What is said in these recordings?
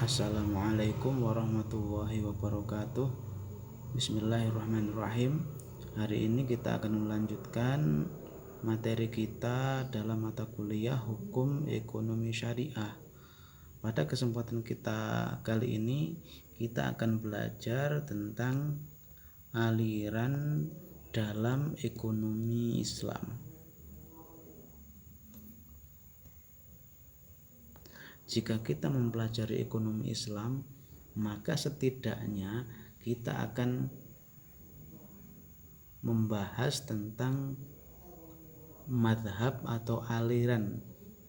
Assalamualaikum warahmatullahi wabarakatuh. Bismillahirrahmanirrahim. Hari ini kita akan melanjutkan materi kita dalam mata kuliah Hukum Ekonomi Syariah. Pada kesempatan kita kali ini kita akan belajar tentang aliran dalam ekonomi Islam. Jika kita mempelajari ekonomi Islam, maka setidaknya kita akan membahas tentang madhab atau aliran,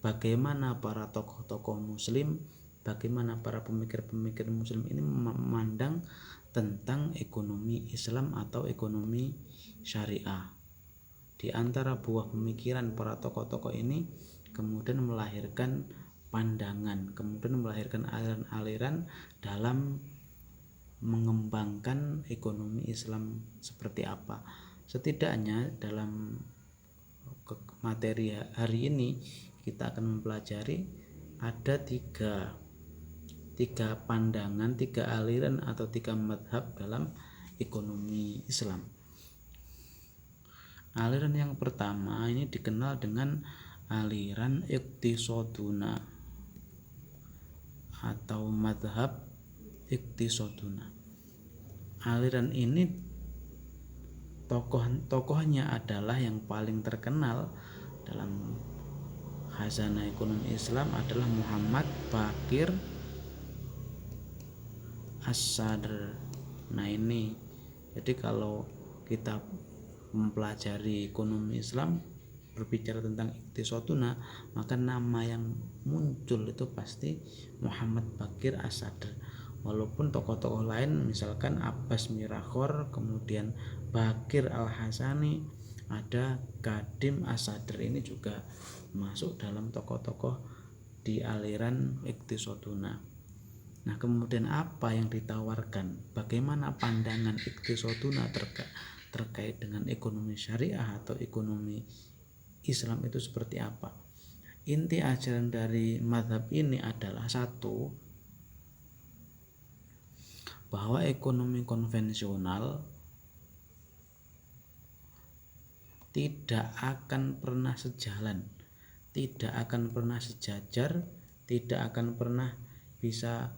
bagaimana para tokoh-tokoh muslim, bagaimana para pemikir-pemikir muslim ini memandang tentang ekonomi Islam atau ekonomi syariah. Di antara buah pemikiran para tokoh-tokoh ini kemudian melahirkan pandangan, kemudian melahirkan aliran-aliran dalam mengembangkan ekonomi Islam seperti apa. Setidaknya dalam materi hari ini kita akan mempelajari ada tiga pandangan, tiga aliran atau tiga madhab dalam ekonomi Islam. Aliran yang pertama ini dikenal dengan aliran Iqtisaduna atau madhab Iqtisaduna. Aliran ini tokohnya adalah yang paling terkenal dalam khazanah ekonomi Islam adalah Muhammad Baqir As-Sadr. Nah ini, jadi kalau kita mempelajari ekonomi Islam berbicara tentang Iqtisaduna, maka nama yang muncul itu pasti Muhammad Baqir As-Sadr. Walaupun tokoh-tokoh lain misalkan Abbas Mirakhor, kemudian Baqir Al-Hasani, ada Kadim As-Sadr, ini juga masuk dalam tokoh-tokoh di aliran Iqtisaduna. Nah, kemudian apa yang ditawarkan? Bagaimana pandangan Iqtisaduna terkait dengan ekonomi syariah atau ekonomi Islam itu seperti apa? Inti ajaran dari mazhab ini adalah satu, bahwa ekonomi konvensional tidak akan pernah sejalan, tidak akan pernah sejajar, tidak akan pernah bisa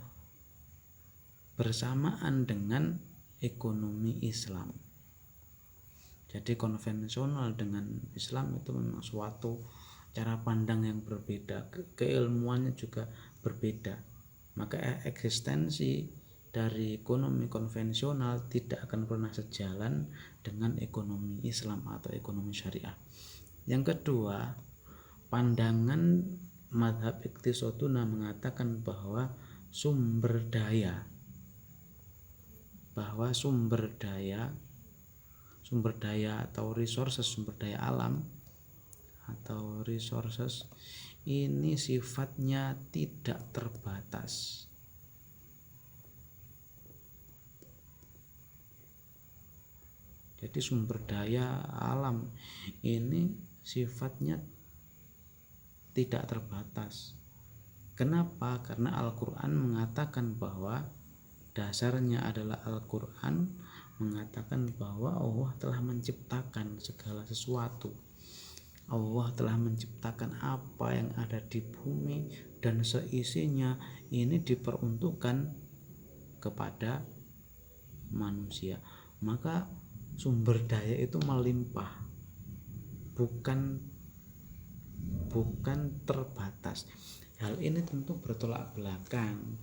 bersamaan dengan ekonomi Islam. Jadi konvensional dengan Islam itu memang suatu cara pandang yang berbeda, keilmuannya juga berbeda. Maka eksistensi dari ekonomi konvensional tidak akan pernah sejalan dengan ekonomi Islam atau ekonomi syariah. Yang kedua, pandangan mazhab Iqtisaduna mengatakan bahwa sumber daya atau resources, sumber daya alam atau resources ini sifatnya tidak terbatas. Jadi sumber daya alam ini sifatnya tidak terbatas. Kenapa? Karena Al-Quran mengatakan bahwa dasarnya adalah Al-Quran mengatakan bahwa Allah telah menciptakan segala sesuatu. Allah telah menciptakan apa yang ada di bumi dan seisinya ini diperuntukkan kepada manusia. Maka sumber daya itu melimpah, bukan terbatas. Hal ini tentu bertolak belakang,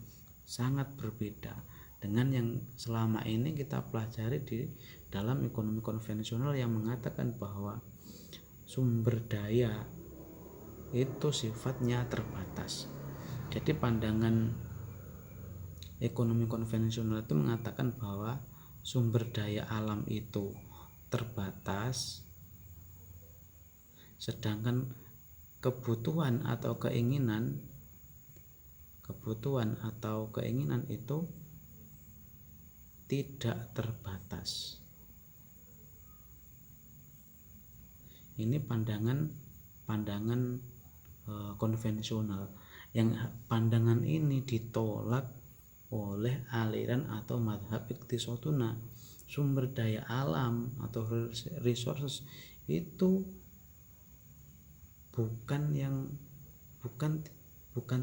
sangat berbeda dengan yang selama ini kita pelajari di dalam ekonomi konvensional yang mengatakan bahwa sumber daya itu sifatnya terbatas. Jadi pandangan ekonomi konvensional itu mengatakan bahwa sumber daya alam itu terbatas, sedangkan kebutuhan atau keinginan itu tidak terbatas. Ini pandangan konvensional. Yang pandangan ini ditolak oleh aliran atau madhab iqtisoduna. Sumber daya alam atau resources itu bukan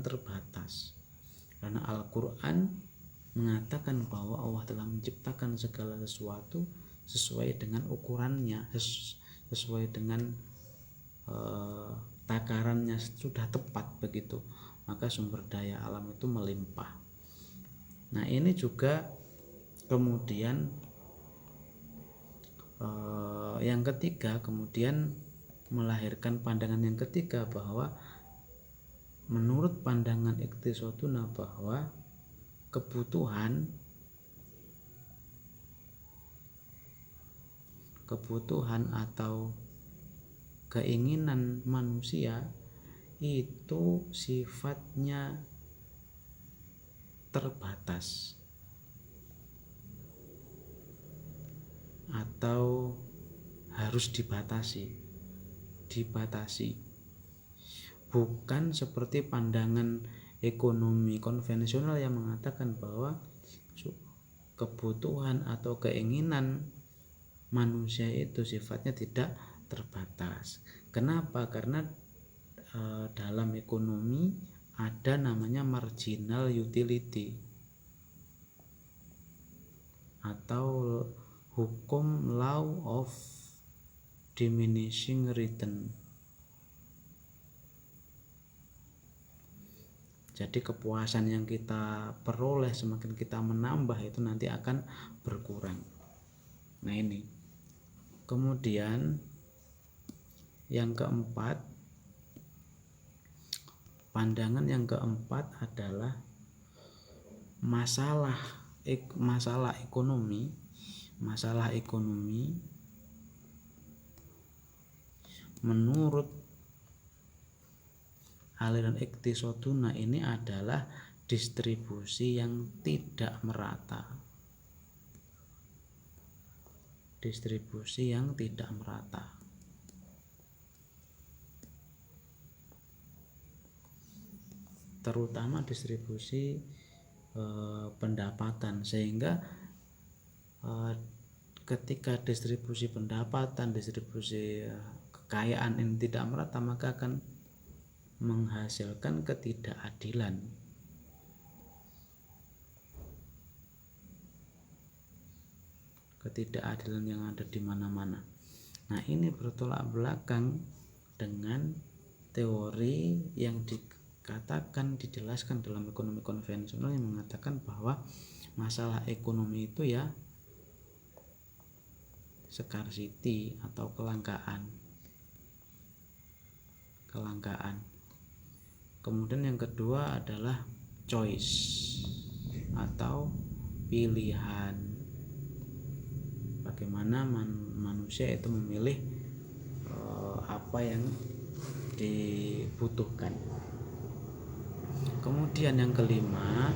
terbatas, karena Al-Quran mengatakan bahwa Allah telah menciptakan segala sesuatu sesuai dengan ukurannya, sesuai dengan takarannya, sudah tepat begitu. Maka sumber daya alam itu melimpah. Nah, ini juga kemudian yang ketiga, kemudian melahirkan pandangan yang ketiga, bahwa menurut pandangan iqtisoduna bahwa kebutuhan atau keinginan manusia itu sifatnya terbatas atau harus dibatasi, bukan seperti pandangan ekonomi konvensional yang mengatakan bahwa kebutuhan atau keinginan manusia itu sifatnya tidak terbatas. Kenapa? Karena dalam ekonomi ada namanya marginal utility atau hukum law of diminishing return. Jadi kepuasan yang kita peroleh semakin kita menambah itu nanti akan berkurang. Nah, ini. Kemudian yang keempat, pandangan yang keempat adalah masalah ekonomi menurut aliran iqtisoduna ini adalah distribusi yang tidak merata. Terutama distribusi pendapatan, sehingga ketika distribusi pendapatan, distribusi kekayaan ini tidak merata, maka akan menghasilkan ketidakadilan. Yang ada di mana-mana. Nah, ini bertolak belakang dengan teori yang dijelaskan dalam ekonomi konvensional yang mengatakan bahwa masalah ekonomi itu ya scarcity atau kelangkaan. Kemudian yang kedua adalah choice atau pilihan. Bagaimana manusia itu memilih apa yang dibutuhkan. Kemudian yang kelima,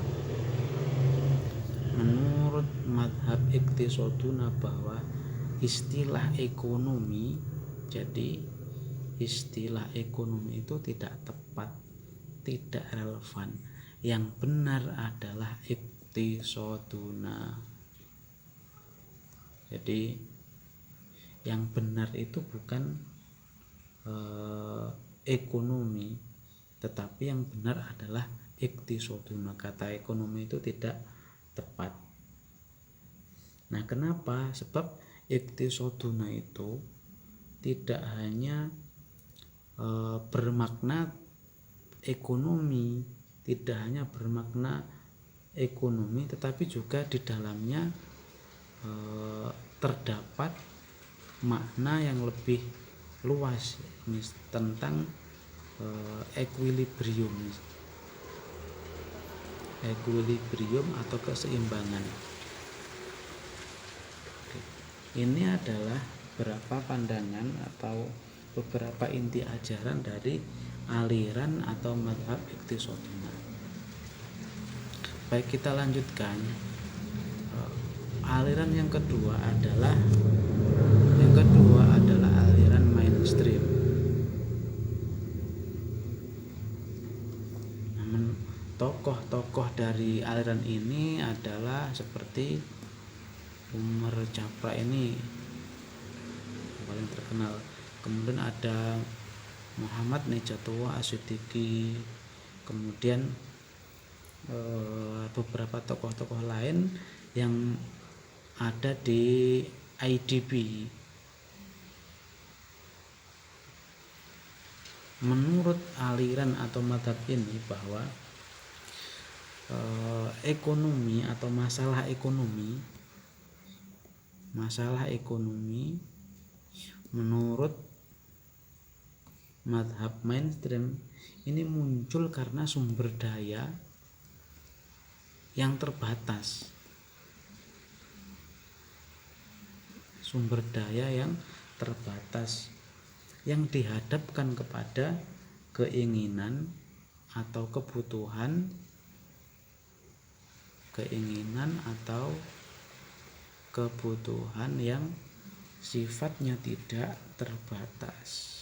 menurut madhab iqtisoduna bahwa istilah ekonomi itu tidak tepat, tidak relevan. Yang benar adalah iqtisoduna. Jadi yang benar itu bukan ekonomi, tetapi yang benar adalah iqtisoduna. Kata ekonomi itu tidak tepat. Nah, kenapa? Sebab iqtisoduna itu tidak hanya bermakna ekonomi, tetapi juga di dalamnya terdapat makna yang lebih luas tentang equilibrium atau keseimbangan. Ini adalah beberapa pandangan atau beberapa inti ajaran dari aliran atau madhab iqtisoduna. Baik, kita lanjutkan. Aliran yang kedua adalah aliran mainstream. Mentok tokoh-tokoh dari aliran ini adalah seperti Umar Japra ini yang paling terkenal. Kemudian ada Muhammad Najatullah Asyidiki, kemudian beberapa tokoh-tokoh lain yang ada di IDB. Menurut aliran atau mazhab ini bahwa ekonomi atau masalah ekonomi menurut mazhab mainstream ini muncul karena sumber daya yang terbatas. Yang dihadapkan kepada keinginan atau kebutuhan yang sifatnya tidak terbatas.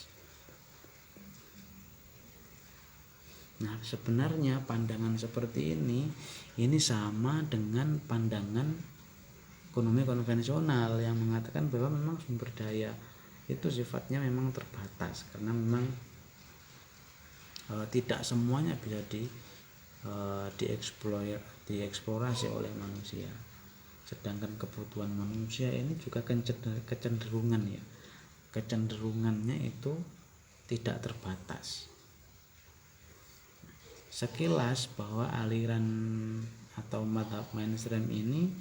Nah, sebenarnya pandangan seperti ini sama dengan pandangan ekonomi konvensional yang mengatakan bahwa memang sumber daya itu sifatnya memang terbatas karena memang tidak semuanya bisa dieksplorasi oleh manusia. Sedangkan kebutuhan manusia ini juga kecenderungannya itu tidak terbatas. Sekilas bahwa aliran atau mazhab mainstream ini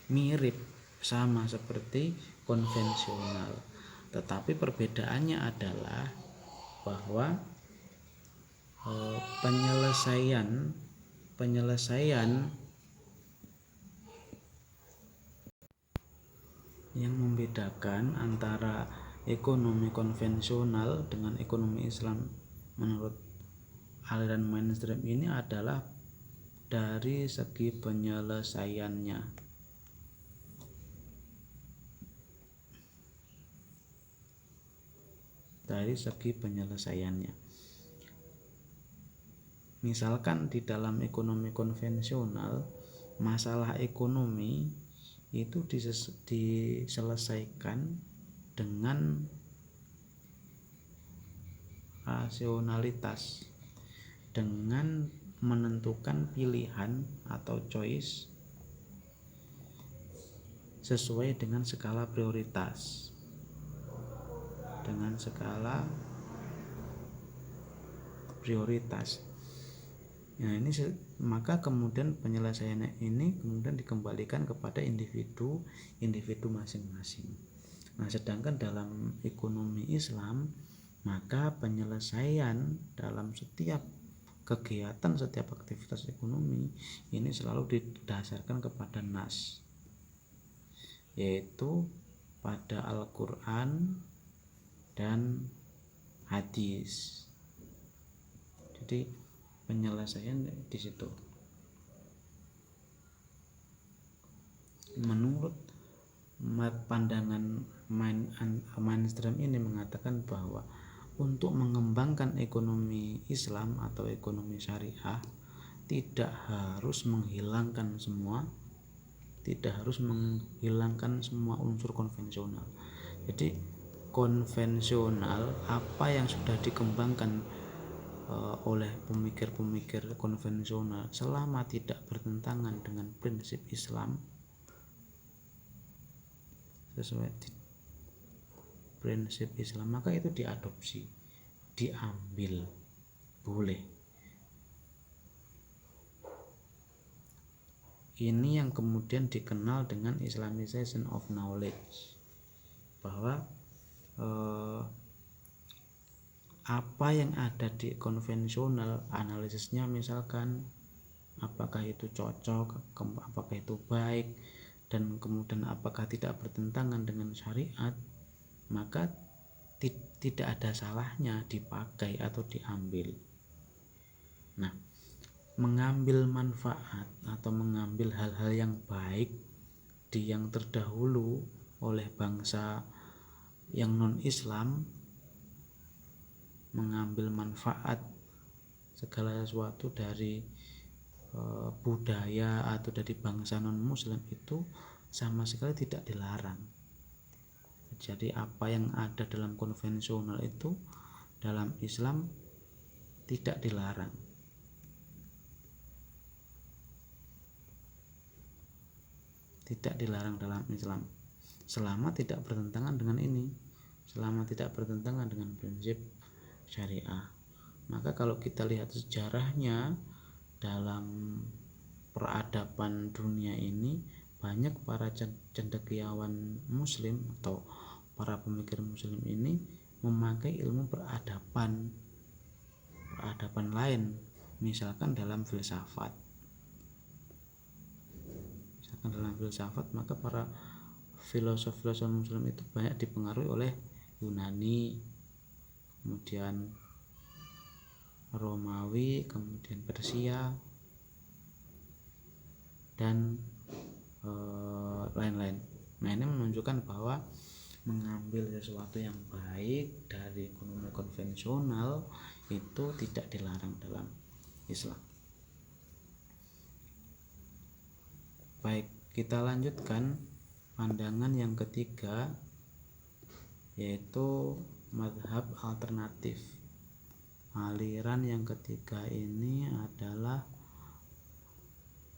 mirip sama seperti konvensional, tetapi perbedaannya adalah bahwa penyelesaian yang membedakan antara ekonomi konvensional dengan ekonomi Islam menurut aliran mainstream ini adalah dari segi penyelesaiannya. Misalkan di dalam ekonomi konvensional, masalah ekonomi itu diselesaikan dengan rasionalitas, dengan menentukan pilihan atau choice sesuai dengan skala prioritas. Nah, ini maka kemudian penyelesaiannya ini kemudian dikembalikan kepada individu masing-masing. Nah, sedangkan dalam ekonomi Islam, maka penyelesaian dalam setiap kegiatan, setiap aktivitas ekonomi ini selalu didasarkan kepada nas, yaitu pada Al-Quran dan hadis. Jadi penyelesaian di situ. Menurut pandangan mainstream ini mengatakan bahwa untuk mengembangkan ekonomi Islam atau ekonomi syariah tidak harus menghilangkan semua unsur konvensional. Jadi konvensional, apa yang sudah dikembangkan oleh pemikir-pemikir konvensional selama tidak bertentangan dengan prinsip Islam, sesuai prinsip Islam, maka itu diadopsi, diambil, boleh. Ini yang kemudian dikenal dengan Islamization of knowledge, bahwa apa yang ada di konvensional, analisisnya misalkan apakah itu cocok, apakah itu baik, dan kemudian apakah tidak bertentangan dengan syariat, maka tidak ada salahnya dipakai atau diambil. Nah, mengambil manfaat atau mengambil hal-hal yang baik di yang terdahulu oleh bangsa yang non-Islam, mengambil manfaat segala sesuatu dari budaya atau dari bangsa non muslim itu sama sekali tidak dilarang. Jadi apa yang ada dalam konvensional itu dalam Islam tidak dilarang. Tidak dilarang dalam Islam selama tidak bertentangan dengan ini, selama tidak bertentangan dengan prinsip syariah. Maka kalau kita lihat sejarahnya dalam peradaban dunia ini, banyak para cendekiawan muslim atau para pemikir muslim ini memakai ilmu peradaban lain, misalkan dalam filsafat. Maka para filosof-filosof muslim itu banyak dipengaruhi oleh Yunani, kemudian Romawi, kemudian Persia, dan lain-lain. Nah, ini menunjukkan bahwa mengambil sesuatu yang baik dari ekonomi konvensional itu tidak dilarang dalam Islam. Baik, kita lanjutkan pandangan yang ketiga, yaitu mazhab alternatif. Aliran yang ketiga ini adalah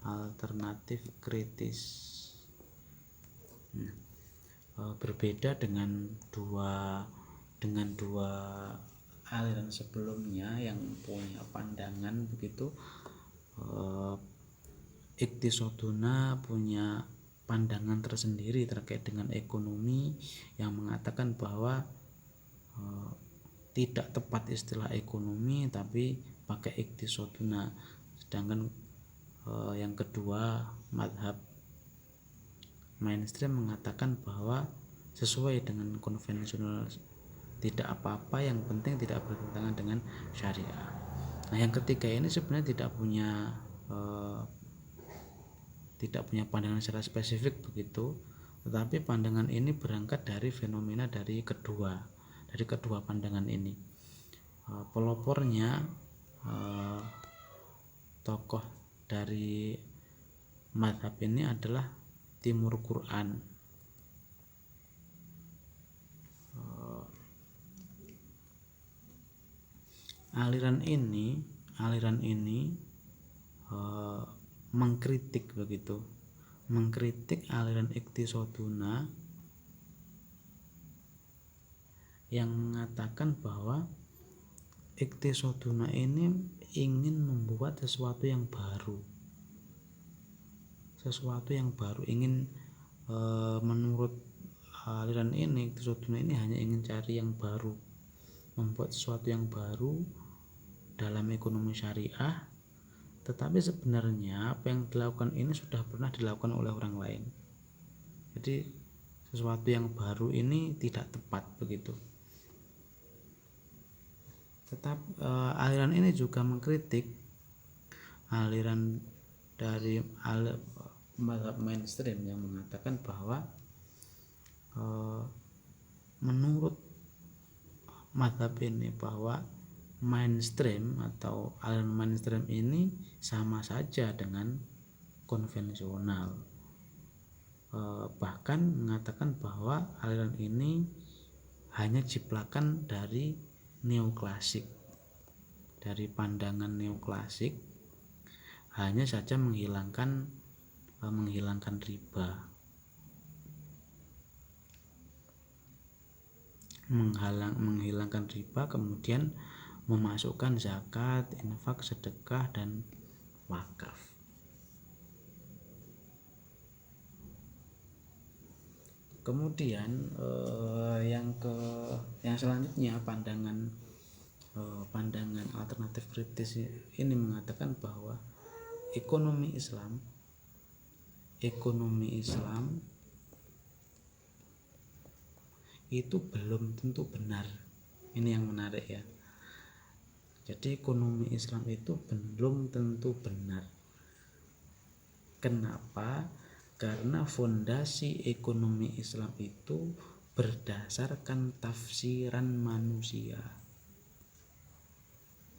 alternatif kritis. Berbeda dengan dua aliran sebelumnya yang punya pandangan begitu, Iqtisoduna punya pandangan tersendiri terkait dengan ekonomi yang mengatakan bahwa tidak tepat istilah ekonomi tapi pakai iqtisoduna. Sedangkan yang kedua, mazhab mainstream mengatakan bahwa sesuai dengan konvensional, tidak apa-apa, yang penting tidak bertentangan dengan syariah. Nah, yang ketiga ini sebenarnya tidak punya pandangan secara spesifik begitu, tetapi pandangan ini berangkat dari fenomena dari kedua pandangan ini. Pelopornya tokoh dari mazhab ini adalah Timur Quran. Aliran ini mengkritik aliran Iqtisoduna yang mengatakan bahwa Iqtisoduna ini ingin membuat sesuatu yang baru, ingin menurut aliran ini Iqtisoduna ini hanya ingin cari yang baru, membuat sesuatu yang baru dalam ekonomi syariah, tetapi sebenarnya apa yang dilakukan ini sudah pernah dilakukan oleh orang lain. Jadi sesuatu yang baru ini tidak tepat begitu. Aliran ini juga mengkritik aliran dari mazhab mainstream yang mengatakan bahwa menurut mazhab ini bahwa mainstream atau aliran mainstream ini sama saja dengan konvensional, bahkan mengatakan bahwa aliran ini hanya ciplakan dari neoklasik, dari pandangan neoklasik, hanya saja menghilangkan riba, menghilangkan riba, kemudian memasukkan zakat, infak, sedekah, dan wakaf. Kemudian yang selanjutnya pandangan alternatif kritis ini mengatakan bahwa ekonomi Islam itu belum tentu benar. Ini yang menarik ya. Jadi ekonomi Islam itu belum tentu benar. Kenapa? Karena fondasi ekonomi Islam itu berdasarkan tafsiran manusia.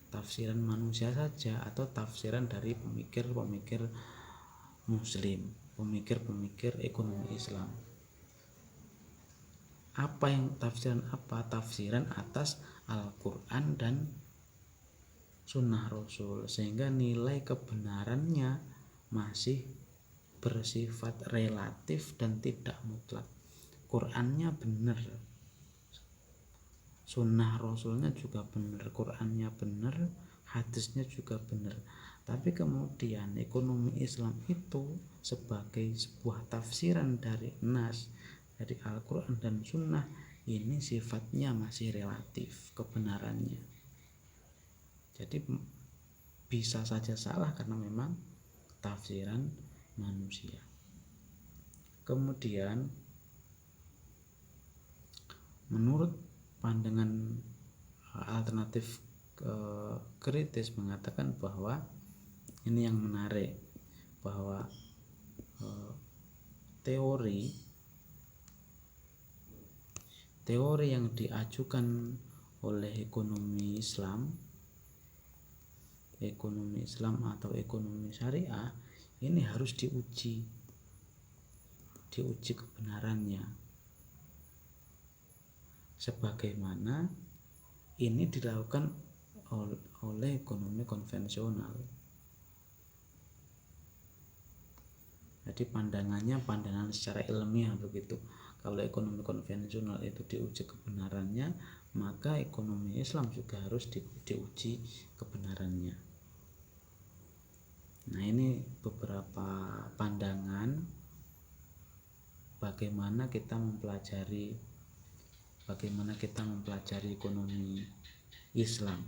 tafsiran manusia saja atau tafsiran dari pemikir-pemikir muslim, pemikir-pemikir ekonomi Islam. Apa yang tafsiran apa? Tafsiran atas Al-Quran dan Sunnah Rasul, sehingga nilai kebenarannya masih bersifat relatif dan tidak mutlak. Qurannya benar, Sunnah Rasulnya juga benar, Qurannya benar, hadisnya juga benar. Tapi kemudian ekonomi Islam itu sebagai sebuah tafsiran dari nas, dari Al-Quran dan Sunnah, ini sifatnya masih relatif kebenarannya. Jadi bisa saja salah karena memang tafsiran manusia. Kemudian menurut pandangan alternatif kritis mengatakan bahwa ini yang menarik, bahwa teori yang diajukan oleh ekonomi Islam atau ekonomi syariah ini harus diuji kebenarannya, sebagaimana ini dilakukan oleh ekonomi konvensional. Jadi pandangan secara ilmiah begitu. Kalau ekonomi konvensional itu diuji kebenarannya, maka ekonomi Islam juga harus diuji kebenarannya. Nah, ini beberapa pandangan bagaimana kita mempelajari ekonomi Islam.